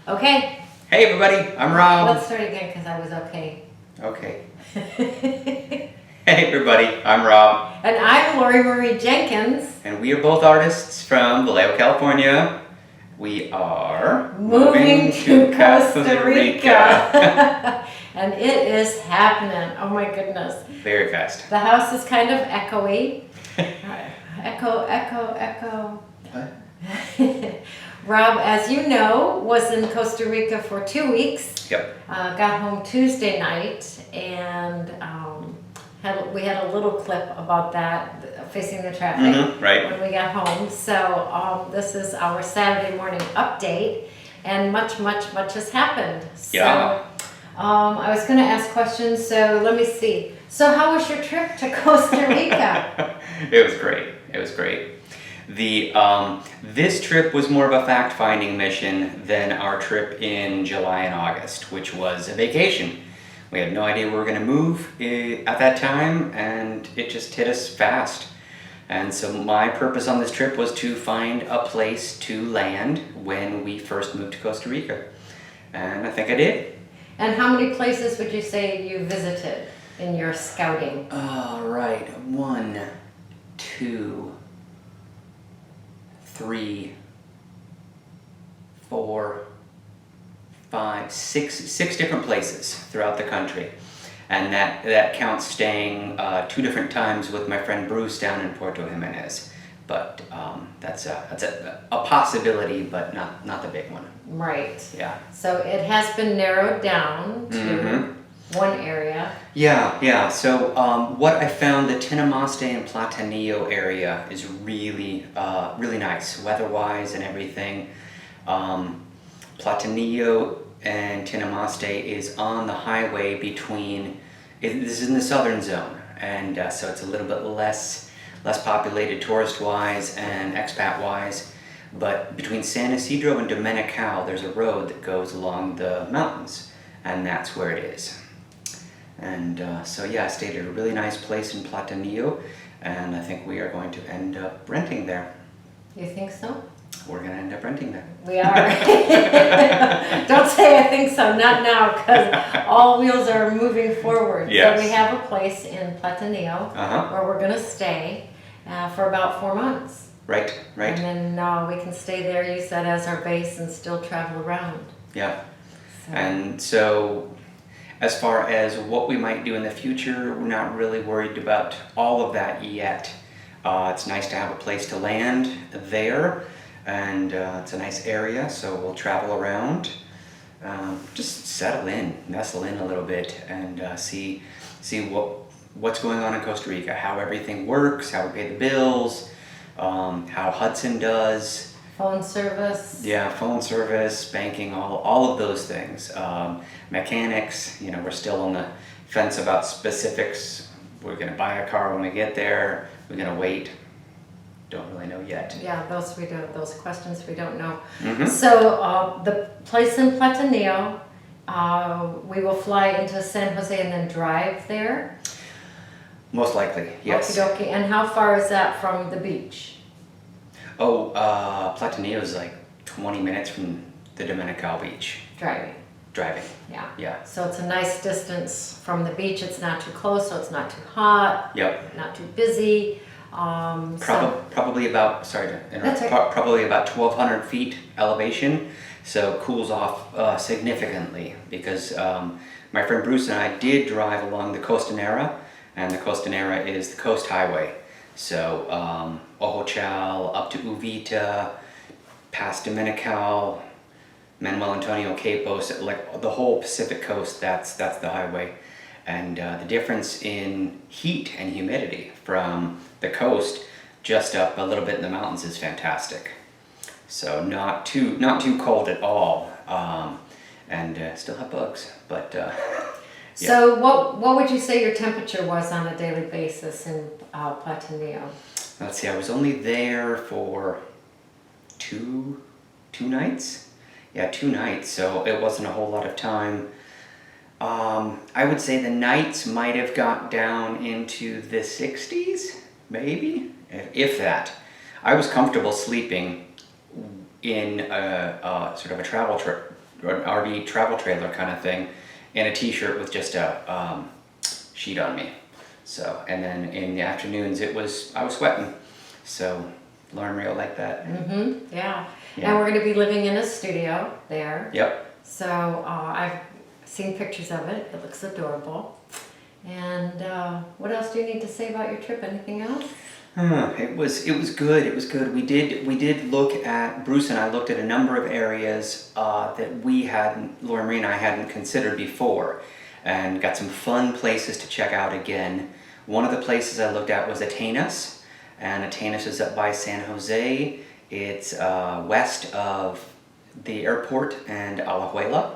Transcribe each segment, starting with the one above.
Okay. Hey everybody, I'm Rob. Let's start again because I was okay. Okay. Hey everybody, I'm Rob. And I'm Lori Marie Jenkins. And we are both artists from Vallejo, California. We are moving to Costa Rica. And it is happening. Oh my goodness. Very fast. The house is kind of echoey. Echo. What? Rob, as you know, was in Costa Rica for 2 weeks. Yep. Got home Tuesday night, and we had a little clip about that, facing the traffic, right. when we got home. So this is our Saturday morning update, and much has happened. Yeah. So I was going to ask questions, so let me see. So how was your trip to Costa Rica? It was great. This trip was more of a fact-finding mission than our trip in July and August, which was a vacation. We had no idea we were going to move at that time, and it just hit us fast. And so my purpose on this trip was to find a place to land when we first moved to Costa Rica. And I think I did. And how many places would you say you visited in your scouting? All right, 1, 2, 3, 4, 5, 6 different places throughout the country, and that counts staying 2 different times with my friend Bruce down in Puerto Jimenez. But that's a possibility, but not the big one. Right. Yeah. So it has been narrowed down to one area. Yeah. So what I found, the Tinamaste and Platanillo area is really nice, weather-wise and everything. Platanillo and Tinamaste is on the highway between, this is in the southern zone, and so it's a little bit less populated tourist-wise and expat-wise, but between San Isidro and Dominical, there's a road that goes along the mountains, and that's where it is. And so yeah, I stayed at a really nice place in Platanillo, and I think we are going to end up renting there. You think so? We're going to end up renting there. We are. Don't say I think so, not now, because all wheels are moving forward. Yes. So we have a place in Platanillo where we're going to stay for about 4 months. Right. And then we can stay there, you said, as our base and still travel around. Yeah. And so as far as what we might do in the future, we're not really worried about all of that yet. It's nice to have a place to land there, and it's a nice area, so we'll travel around, just nestle in a little bit, and see what's going on in Costa Rica, how everything works, how we pay the bills, how Hudson does. Phone service. Yeah, phone service, banking, all of those things. Mechanics, we're still on the fence about specifics. We're going to buy a car when we get there. We're going to wait. Don't really know yet. Yeah, those questions we don't know. So the place in Platanillo, we will fly into San Jose and then drive there? Most likely, yes. Okie dokie. And how far is that from the beach? Oh, Platanillo is like 20 minutes from the Dominical beach. Driving. Yeah. So it's a nice distance from the beach. It's not too close, so it's not too hot. Yep. Not too busy. Probably about, sorry to interrupt, probably about 1,200 feet elevation, so cools off significantly, because my friend Bruce and I did drive along the Costanera, and the Costanera is the coast highway. So Ojo Chal up to Uvita, past Dominical, Manuel Antonio Capos, like the whole Pacific coast, that's the highway. And the difference in heat and humidity from the coast just up a little bit in the mountains is fantastic. So not too cold at all, and still have bugs, but yeah. So what would you say your temperature was on a daily basis in Platanillo? Let's see, I was only there for two nights. Yeah, 2 nights, so it wasn't a whole lot of time. I would say the nights might have got down into the 60s, maybe, if that. I was comfortable sleeping in a sort of a travel an RV travel trailer kind of thing, and a t-shirt with just a sheet on me. So, and then in the afternoons I was sweating. So Lauren Rio liked that. Yeah. And we're going to be living in a studio there. Yep. So I've seen pictures of it. It looks adorable. And what else do you need to say about your trip? Anything else? It was good. It was good. We did look at, Bruce and I looked at a number of areas that Lauren Marie and I hadn't considered before, and got some fun places to check out again. One of the places I looked at was Atenas, and Atenas is up by San Jose. It's west of the airport and Alajuela.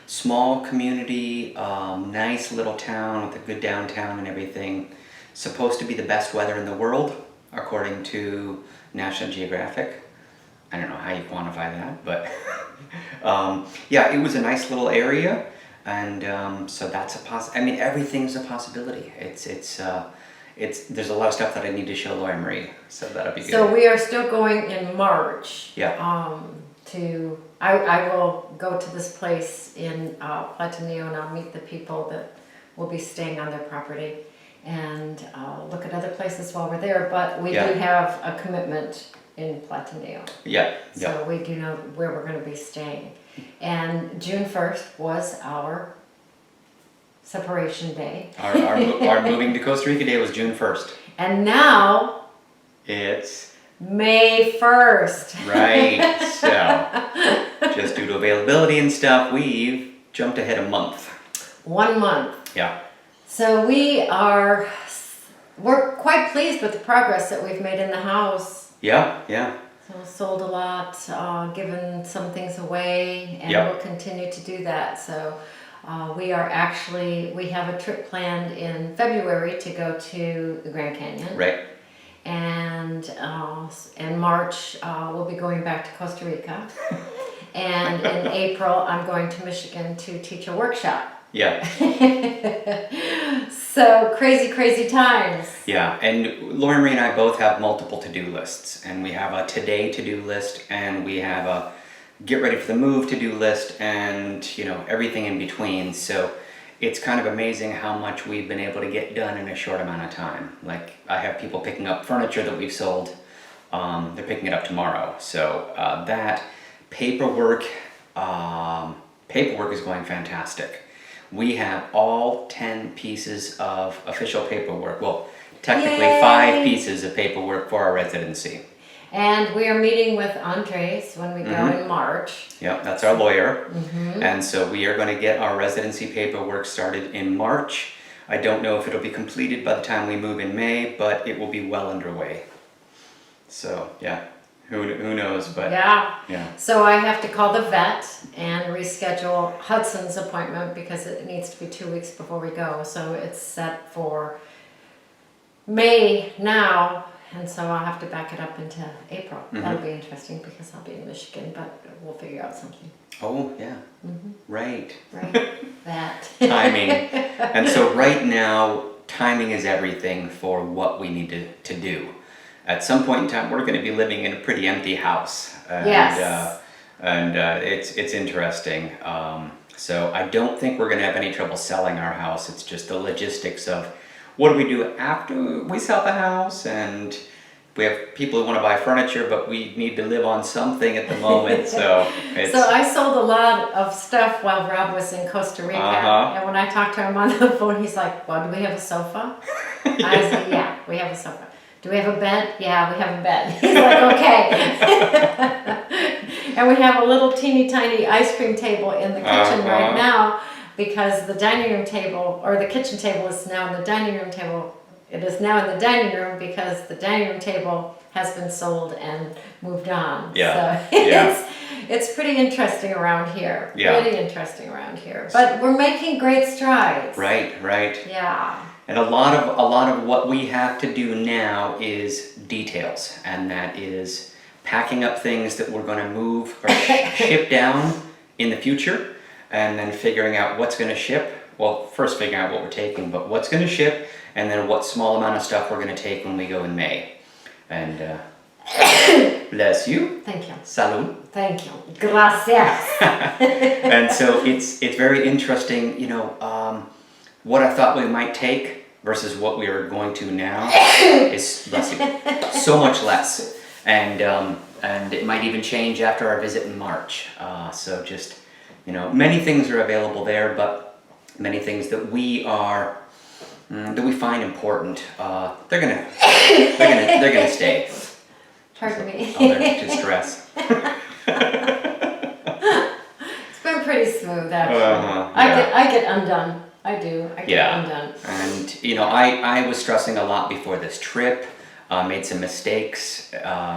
Small community, nice little town with a good downtown and everything. Supposed to be the best weather in the world, according to National Geographic. I don't know how you quantify that, but yeah, it was a nice little area, and so that's I mean, everything's a possibility. There's a lot of stuff that I need to show Lauren Marie, so that'll be good. So we are still going in March. Yeah. I will go to this place in Platanillo, and I'll meet the people that will be staying on their property, and look at other places while we're there. But we do have a commitment in Platanillo. Yeah. So we do know where we're going to be staying. And June 1st was our separation day. Our moving to Costa Rica day was June 1st. And now it's May 1st. Right. So just due to availability and stuff, we've jumped ahead a month. 1 month. Yeah. So we're quite pleased with the progress that we've made in the house. Yeah. So sold a lot, given some things away, and we'll continue to do that. So we have a trip planned in February to go to the Grand Canyon. Right. And in March, we'll be going back to Costa Rica. And in April, I'm going to Michigan to teach a workshop. Yeah. So crazy times. Yeah, and Lauren Marie and I both have multiple to-do lists, and we have a today to-do list, and we have a get ready for the move to-do list, and everything in between. So it's kind of amazing how much we've been able to get done in a short amount of time. Like, I have people picking up furniture that we've sold. They're picking it up tomorrow. So that paperwork is going fantastic. We have all 10 pieces of official paperwork. Well, technically 5 pieces of paperwork for our residency. And we are meeting with Andres when we go in March. Yep, that's our lawyer. And so we are going to get our residency paperwork started in March. I don't know if it'll be completed by the time we move in May, but it will be well underway. So, yeah. Who knows, but yeah. So I have to call the vet and reschedule Hudson's appointment because it needs to be 2 weeks before we go. So it's set for May now, and so I'll have to back it up into April. That'll be interesting because I'll be in Michigan, but we'll figure out something. Oh, yeah. Right. That. Timing. And so right now, timing is everything for what we need to do. At some point in time, we're going to be living in a pretty empty house, and it's interesting. So I don't think we're going to have any trouble selling our house. It's just the logistics of what do we do after we sell the house, and we have people who want to buy furniture, but we need to live on something at the moment. So I sold a lot of stuff while Rob was in Costa Rica, and when I talked to him on the phone, he's like, "Well, do we have a sofa?" I said, "Yeah, we have a sofa." Do we have a bed? Yeah, we have a bed. He's like, okay. And we have a little teeny tiny ice cream table in the kitchen right now because the dining room table, or the kitchen table is now in the dining room table. It is now in the dining room because the dining room table has been sold and moved on. Yeah. So it's pretty interesting around here. Yeah. Pretty interesting around here. But we're making great strides. Right. Yeah. And a lot of what we have to do now is details, and that is packing up things that we're going to move or ship down in the future, and then figuring out what's going to ship. Well, first figuring out what we're taking, but what's going to ship, and then what small amount of stuff we're going to take when we go in May. And Bless you. Thank you. Salud. Thank you. Gracias. And so it's very interesting, what I thought we might take versus what we are going to now is, bless you, so much less. And it might even change after our visit in March. So just, many things are available there, but many things that we find important, they're gonna stay. Pardon me. Allergic to stress. It's been pretty smooth, actually. Yeah. I get undone. I do. I get undone. And I was stressing a lot before this trip. Made some mistakes,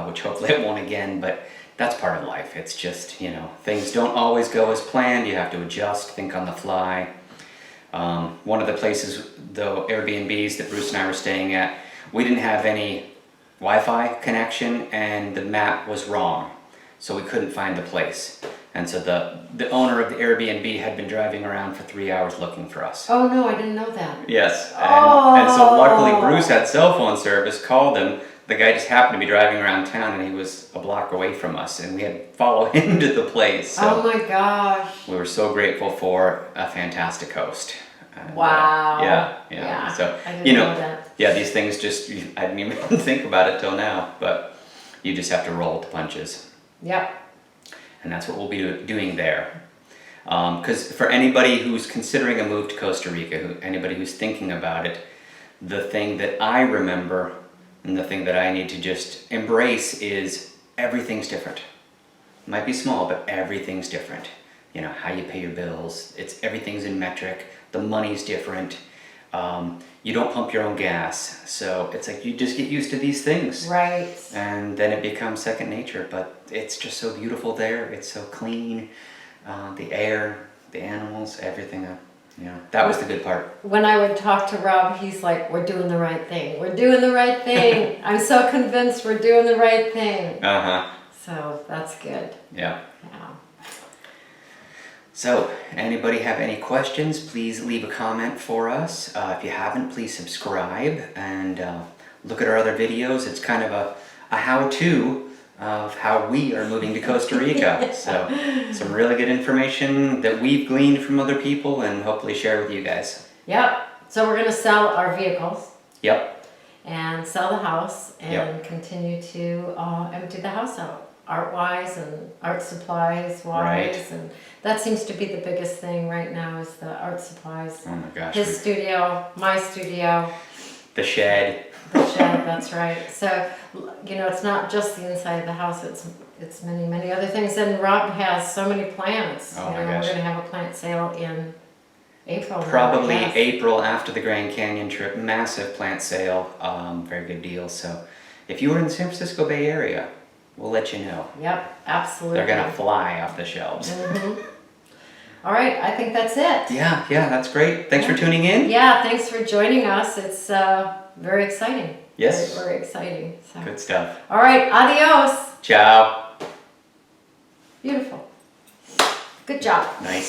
which hopefully I won't again. But that's part of life. It's just things don't always go as planned. You have to adjust, think on the fly. One of the places, the Airbnbs that Bruce and I were staying at, we didn't have any Wi-Fi connection, and the map was wrong, so we couldn't find the place. And so the owner of the Airbnb had been driving around for 3 hours looking for us. Oh no, I didn't know that. Yes, and so luckily Bruce had cell phone service, called him. The guy just happened to be driving around town, and he was a block away from us, and we had to follow him to the place. So oh my gosh. we were so grateful for a fantastic host. And, wow. Yeah. So I didn't know that. Yeah, these things I didn't even think about it till now, but you just have to roll with the punches. Yep. And that's what we'll be doing there. Because for anybody who's considering a move to Costa Rica, anybody who's thinking about it, the thing that I remember and the thing that I need to just embrace is everything's different. It might be small, but everything's different. How you pay your bills, everything's in metric, the money's different. You don't pump your own gas, so it's like you just get used to these things. Right. And then it becomes second nature, but it's just so beautiful there. It's so clean, the air, the animals, everything. That was the good part. When I would talk to Rob, he's like, we're doing the right thing. We're doing the right thing. I'm so convinced we're doing the right thing. So that's good. Yeah. So, anybody have any questions, please leave a comment for us. If you haven't, please subscribe and look at our other videos. It's kind of a how-to of how we are moving to Costa Rica. So, some really good information that we've gleaned from other people and hopefully share with you guys. Yep. So we're going to sell our vehicles. Yep. And sell the house and continue to empty the house out. Art-wise and art supplies-wise, Right. and that seems to be the biggest thing right now is the art supplies. Oh my gosh. His studio, my studio, The shed. the shed. That's right. So it's not just the inside of the house. It's many other things. And Rob has so many plants. Oh my We're gosh. going to have a plant sale in April. now, Probably I guess. April after the Grand Canyon trip. Massive plant sale. Very good deal. So if you were in the San Francisco Bay Area, we'll let you know. Yep, absolutely. They're going to fly off the shelves. All right, I think that's it. Yeah, that's great. Thanks for tuning in. Yeah, thanks for joining us. It's very exciting. Yes. Very, very exciting. So. Good stuff. All right, adios. Ciao. Beautiful. Good job. Nice.